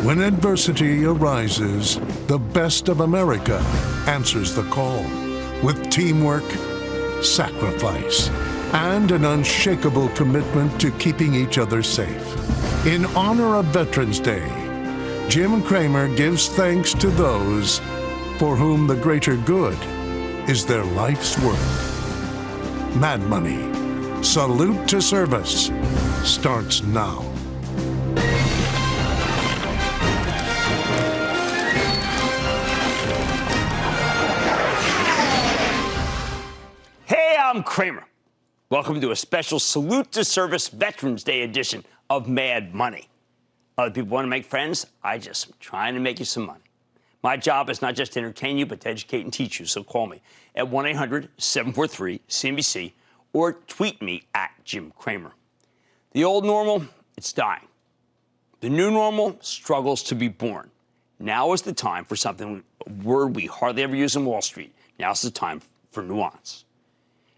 When adversity arises, the best of America answers the call with teamwork, sacrifice, and an unshakable commitment to keeping each other safe. In honor of Veterans Day, Jim Cramer gives thanks to those for whom the greater good is their life's work. Mad Money, Salute to Service, starts now. Hey, I'm Cramer. Welcome to a special Salute to Service Veterans Day edition of Mad Money. Other people want to make friends. I just am trying to make you some money. My job is not just to entertain you, but to educate and teach you. So call me at 1-800-743-CNBC or tweet me at Jim Cramer. The old normal, it's dying. The new normal struggles to be born. Now is the time for something, a word we hardly ever use on Wall Street. Now's the time for nuance.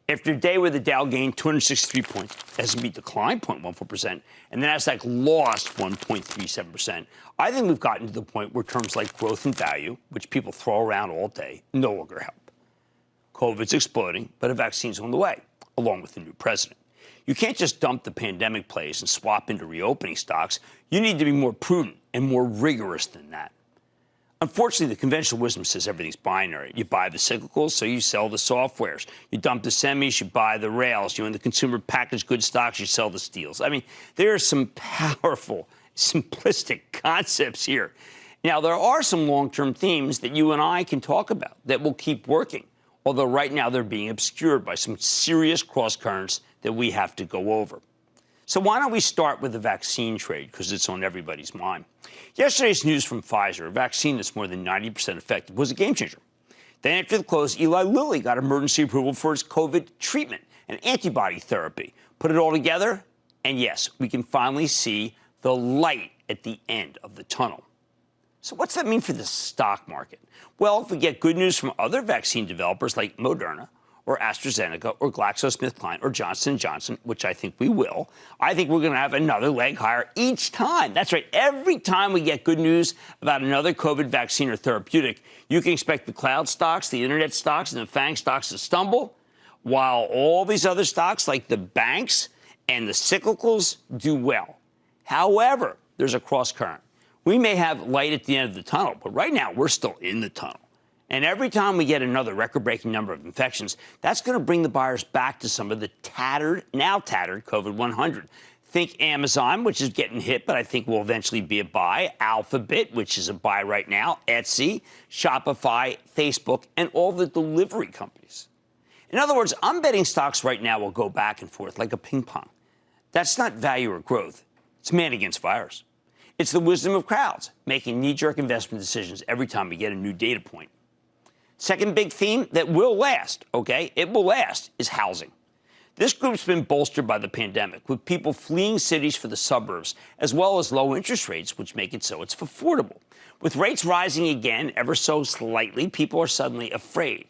After a day where the Dow gained 263 points, S&P declined 0.14%, and the Nasdaq lost 1.37%, I think we've gotten to the point where terms like growth and value, which people throw around all day, no longer help. COVID's exploding, but a vaccine's on the way, along with the new president. You can't just dump the pandemic plays and swap into reopening stocks. You need to be more prudent and more rigorous than that. Unfortunately, the conventional wisdom says everything's binary. You buy the cyclicals, so you sell the softwares. You dump the semis, you buy the rails. You in the consumer packaged goods stocks, you sell the steels. I mean, there are some powerful, simplistic concepts here. Now, there are some long-term themes that you and I can talk about that will keep working, although right now they're being obscured by some serious cross-currents that we have to go over. So why don't we start with the vaccine trade, because it's on everybody's mind. Yesterday's news from Pfizer, a vaccine that's more than 90% effective, was a game changer. Then after the close, Eli Lilly got emergency approval for its COVID treatment and antibody therapy. Put it all together, and yes, we can finally see the light at the end of the tunnel. So what's that mean for the stock market? Well, if we get good news from other vaccine developers like Moderna, or AstraZeneca, or GlaxoSmithKline, or Johnson & Johnson, which I think we will, I think we're going to have another leg higher each time. That's right. Every time we get good news about another COVID vaccine or therapeutic, you can expect the cloud stocks, the internet stocks, and the FANG stocks to stumble, while all these other stocks, like the banks and the cyclicals, do well. However, there's a cross current. We may have light at the end of the tunnel, but right now we're still in the tunnel. And every time we get another record-breaking number of infections, that's going to bring the buyers back to some of the now tattered COVID 100. Think Amazon, which is getting hit, but I think will eventually be a buy. Alphabet, which is a buy right now. Etsy, Shopify, Facebook, and all the delivery companies. In other words, I'm betting stocks right now will go back and forth like a ping pong. That's not value or growth. It's man against virus. It's the wisdom of crowds, making knee-jerk investment decisions every time we get a new data point. Second big theme that will last, okay, it will last, is housing. This group's been bolstered by the pandemic, with people fleeing cities for the suburbs, as well as low interest rates, which make it so it's affordable. With rates rising again ever so slightly, people are suddenly afraid.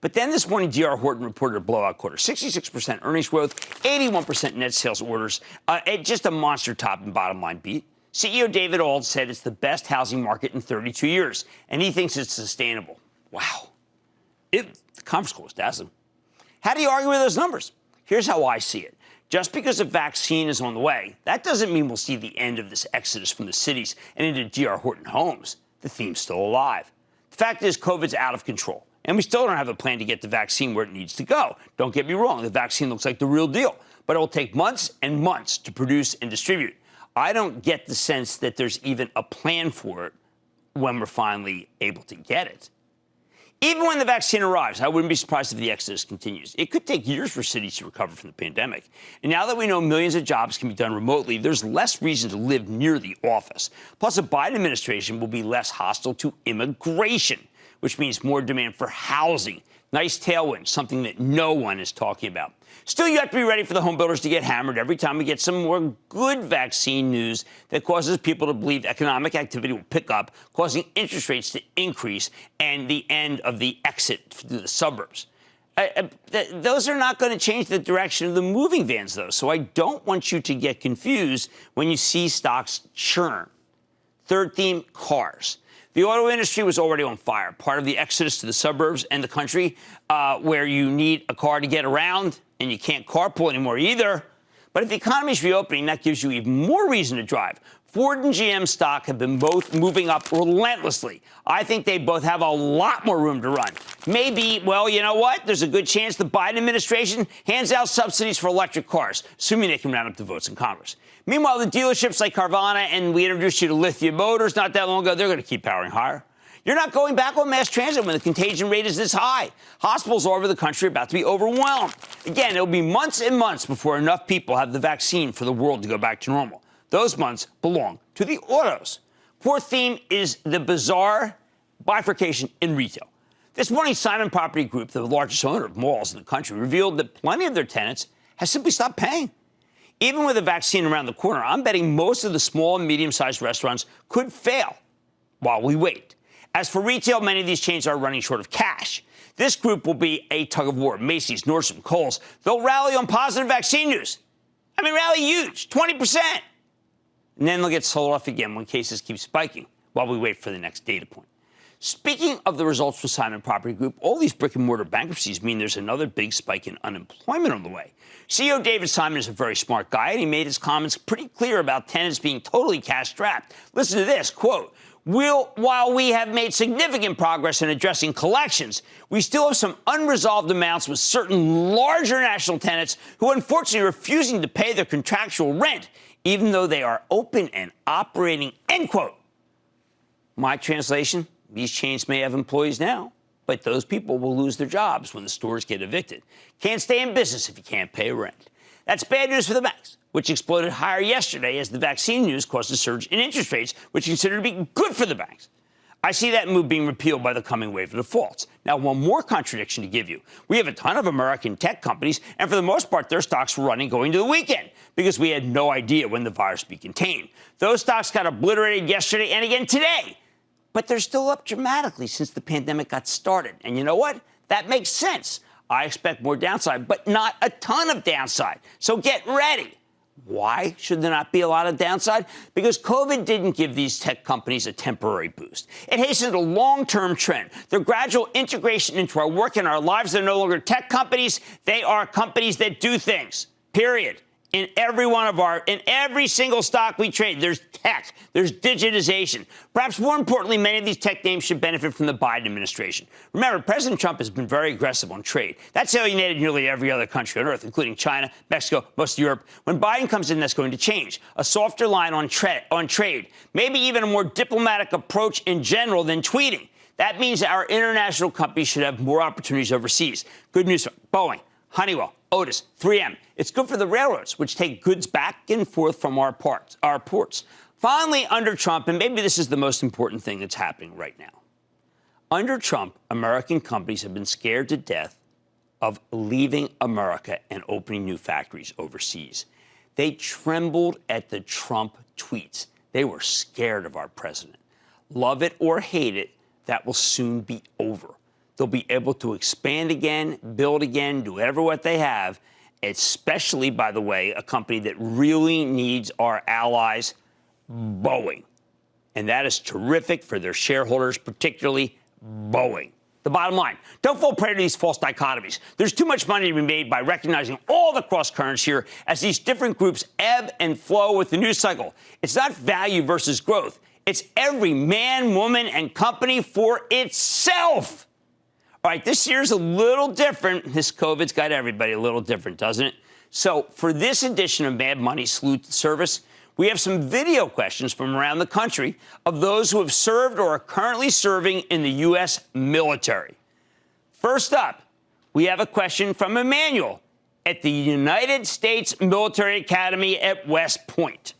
But then this morning, D.R. Horton reported a blowout quarter, 66% earnings growth, 81% net sales orders, just a monster top and bottom line beat. CEO David Auld said it's the best housing market in 32 years, and he thinks it's sustainable. Wow. The conference call was dazzling. How do you argue with those numbers? Here's how I see it. Just because a vaccine is on the way, that doesn't mean we'll see the end of this exodus from the cities and into D.R. Horton homes. The theme's still alive. The fact is, COVID's out of control, and we still don't have a plan to get the vaccine where it needs to go. Don't get me wrong, the vaccine looks like the real deal, but it will take months and months to produce and distribute. I don't get the sense that there's even a plan for it when we're finally able to get it. Even when the vaccine arrives, I wouldn't be surprised if the exodus continues. It could take years for cities to recover from the pandemic. And now that we know millions of jobs can be done remotely, there's less reason to live near the office. Plus, a Biden administration will be less hostile to immigration, which means more demand for housing. Nice tailwind, something that no one is talking about. Still, you have to be ready for the home builders to get hammered every time we get some more good vaccine news that causes people to believe economic activity will pick up, causing interest rates to increase and the end of the exit to the suburbs. Those are not going to change the direction of the moving vans, though, so I don't want you to get confused when you see stocks churn. Third theme, cars. The auto industry was already on fire, part of the exodus to the suburbs and the country where you need a car to get around and you can't carpool anymore either. But if the economy is reopening, that gives you even more reason to drive. Ford and GM stock have been both moving up relentlessly. I think they both have a lot more room to run. Maybe, well, you know what? There's a good chance the Biden administration hands out subsidies for electric cars, assuming they can round up the votes in Congress. Meanwhile, the dealerships like Carvana, and we introduced you to Lithia Motors not that long ago, they're going to keep powering higher. You're not going back on mass transit when the contagion rate is this high. Hospitals all over the country are about to be overwhelmed. Again, it'll be months and months before enough people have the vaccine for the world to go back to normal. Those months belong to the autos. Fourth theme is the bizarre bifurcation in retail. This morning, Simon Property Group, the largest owner of malls in the country, revealed that plenty of their tenants have simply stopped paying. Even with a vaccine around the corner, I'm betting most of the small and medium-sized restaurants could fail while we wait. As for retail, many of these chains are running short of cash. This group will be a tug of war. Macy's, Nordstrom, Kohl's, they'll rally on positive vaccine news. I mean, rally huge, 20%. And then they'll get sold off again when cases keep spiking while we wait for the next data point. Speaking of the results for Simon Property Group, all these brick-and-mortar bankruptcies mean there's another big spike in unemployment on the way. CEO David Simon is a very smart guy, and he made his comments pretty clear about tenants being totally cash-strapped. Listen to this, quote, while we have made significant progress in addressing collections, we still have some unresolved amounts with certain larger national tenants who unfortunately are refusing to pay their contractual rent, even though they are open and operating, end quote. My translation, these chains may have employees now, but those people will lose their jobs when the stores get evicted. Can't stay in business if you can't pay rent. That's bad news for the banks, which exploded higher yesterday as the vaccine news caused a surge in interest rates, which is considered to be good for the banks. I see that move being repealed by the coming wave of defaults. Now, one more contradiction to give you. We have a ton of American tech companies, and for the most part, their stocks were running going to the weekend because we had no idea when the virus would be contained. Those stocks got obliterated yesterday and again today. But they're still up dramatically since the pandemic got started. And you know what? That makes sense. I expect more downside, but not a ton of downside. So get ready. Why should there not be a lot of downside? Because COVID didn't give these tech companies a temporary boost. It hastened a long-term trend. Their gradual integration into our work and our lives, they're no longer tech companies. They are companies that do things, period. In every single stock we trade, there's tech, there's digitization. Perhaps more importantly, many of these tech names should benefit from the Biden administration. Remember, President Trump has been very aggressive on trade. That's alienated nearly every other country on earth, including China, Mexico, most of Europe. When Biden comes in, that's going to change. A softer line on trade, maybe even a more diplomatic approach in general than tweeting. That means our international companies should have more opportunities overseas. Good news for Boeing, Honeywell, Otis, 3M. It's good for the railroads, which take goods back and forth from our ports. Finally, under Trump, and maybe this is the most important thing that's happening right now. Under Trump, American companies have been scared to death of leaving America and opening new factories overseas. They trembled at the Trump tweets. They were scared of our president. Love it or hate it, that will soon be over. They'll be able to expand again, build again, do whatever what they have, especially, by the way, a company that really needs our allies, Boeing. And that is terrific for their shareholders, particularly Boeing. The bottom line, don't fall prey to these false dichotomies. There's too much money to be made by recognizing all the cross currents here as these different groups ebb and flow with the news cycle. It's not value versus growth. It's every man, woman, and company for itself. All right, this year's a little different. This COVID's got everybody a little different, doesn't it? So for this edition of Mad Money Sleuth Service, we have some video questions from around the country of those who have served or are currently serving in the U.S. military. First up, we have a question from Emmanuel at the United States Military Academy at West Point.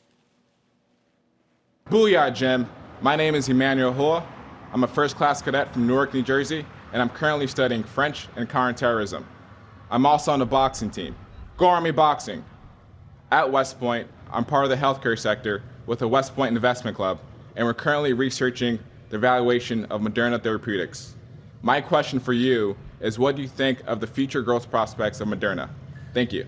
Booyah, Jim. My name is Emmanuel Hoa. I'm a first-class cadet from Newark, New Jersey, and I'm currently studying French and counterterrorism. I'm also on the boxing team. Go Army Boxing! At West Point, I'm part of the healthcare sector with the West Point Investment Club, and we're currently researching the evaluation of Moderna Therapeutics. My question for you is, what do you think of the future growth prospects of Moderna? Thank you.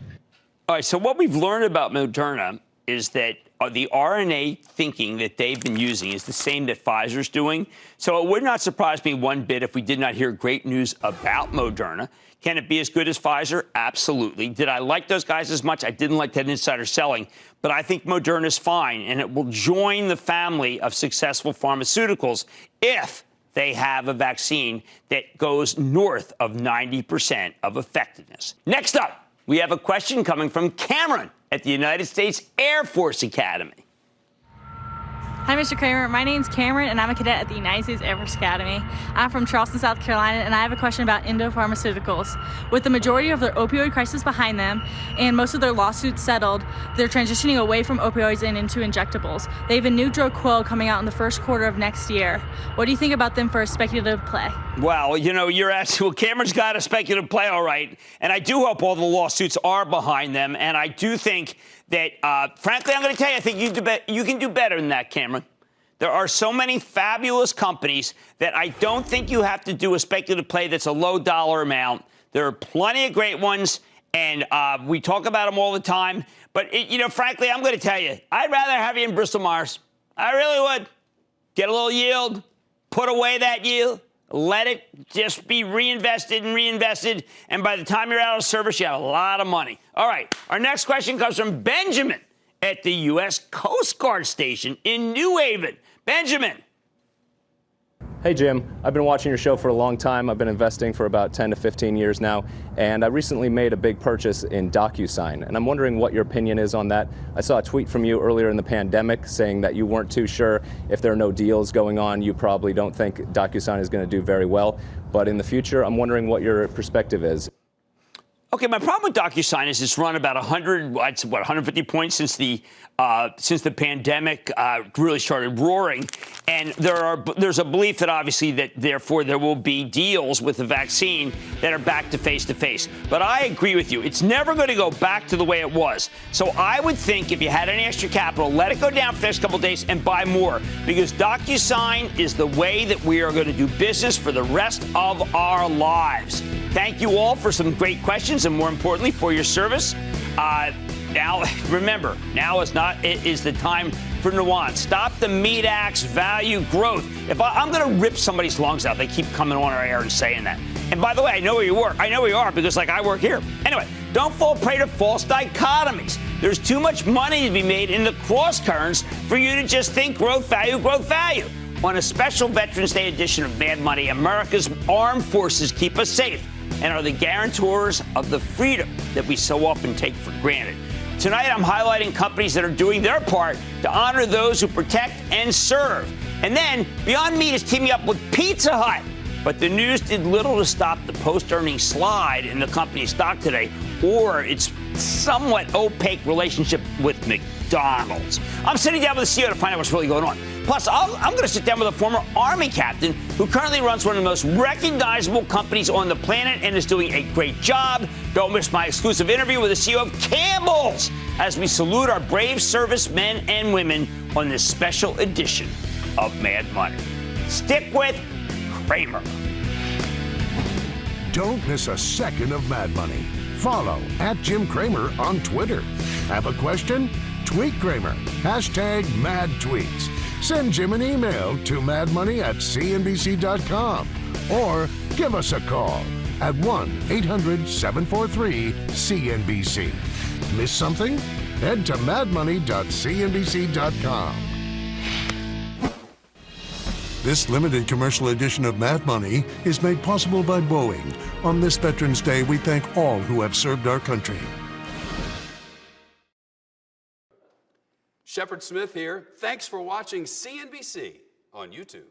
All right, so what we've learned about Moderna is that the RNA thinking that they've been using is the same that Pfizer's doing. So it would not surprise me one bit if we did not hear great news about Moderna. Can it be as good as Pfizer? Absolutely. Did I like those guys as much? I didn't like that insider selling, but I think Moderna's fine, and it will join the family of successful pharmaceuticals if they have a vaccine that goes north of 90% of effectiveness. Next up, we have a question coming from Cameron at the United States Air Force Academy. Hi, Mr. Cramer. My name's Cameron, and I'm a cadet at the United States Air Force Academy. I'm from Charleston, South Carolina, and I have a question about Endo Pharmaceuticals. With the majority of their opioid crisis behind them and most of their lawsuits settled, they're transitioning away from opioids and into injectables. They have a new drug, Quell, coming out in the first quarter of next year. What do you think about them for a speculative play? Well, you're asking, well, Cameron's got a speculative play, all right. And I do hope all the lawsuits are behind them. And I do think that, frankly, I'm going to tell you, I think you can do better than that, Cameron. There are so many fabulous companies that I don't think you have to do a speculative play that's a low dollar amount. There are plenty of great ones, and we talk about them all the time. But, frankly, I'm going to tell you, I'd rather have you in Bristol Myers. I really would. Get a little yield, put away that yield, let it just be reinvested, and by the time you're out of service, you have a lot of money. All right, our next question comes from Benjamin at the U.S. Coast Guard Station in New Haven. Benjamin. Hey, Jim. I've been watching your show for a long time. I've been investing for about 10 to 15 years now, and I recently made a big purchase in DocuSign, and I'm wondering what your opinion is on that. I saw a tweet from you earlier in the pandemic saying that you weren't too sure if there are no deals going on. You probably don't think DocuSign is going to do very well, but in the future, I'm wondering what your perspective is. Okay, my problem with DocuSign is it's run about 150 points since the pandemic really started roaring, and there's a belief that obviously that therefore there will be deals with the vaccine that are back to face. But I agree with you; it's never going to go back to the way it was. So I would think if you had any extra capital, let it go down for the next couple of days and buy more, because DocuSign is the way that we are going to do business for the rest of our lives. Thank you all for some great questions, and more importantly, for your service. Now, remember, it is the time for nuance. Stop the meat axe value growth. I'm going to rip somebody's lungs out. They keep coming on our air and saying that. And by the way, I know where you work. I know where you are because, I work here. Anyway, don't fall prey to false dichotomies. There's too much money to be made in the cross currents for you to just think growth value. On a special Veterans Day edition of Mad Money, America's armed forces keep us safe and are the guarantors of the freedom that we so often take for granted. Tonight, I'm highlighting companies that are doing their part to honor those who protect and serve. And then, Beyond Meat is teaming up with Pizza Hut. But the news did little to stop the post-earnings slide in the company's stock today, or its somewhat opaque relationship with McDonald's. I'm sitting down with the CEO to find out what's really going on. Plus, I'm going to sit down with a former Army captain who currently runs one of the most recognizable companies on the planet and is doing a great job. Don't miss my exclusive interview with the CEO of Campbell's as we salute our brave servicemen and women on this special edition of Mad Money. Stick with Cramer. Don't miss a second of Mad Money. Follow @JimCramer on Twitter. Have a question? Tweet Cramer. #MadTweets. Send Jim an email to madmoney@cnbc.com or give us a call at 1-800-743-CNBC. Miss something? Head to madmoney.cnbc.com. This limited commercial edition of Mad Money is made possible by Boeing. On this Veterans Day, we thank all who have served our country. Shepard Smith here. Thanks for watching CNBC on YouTube.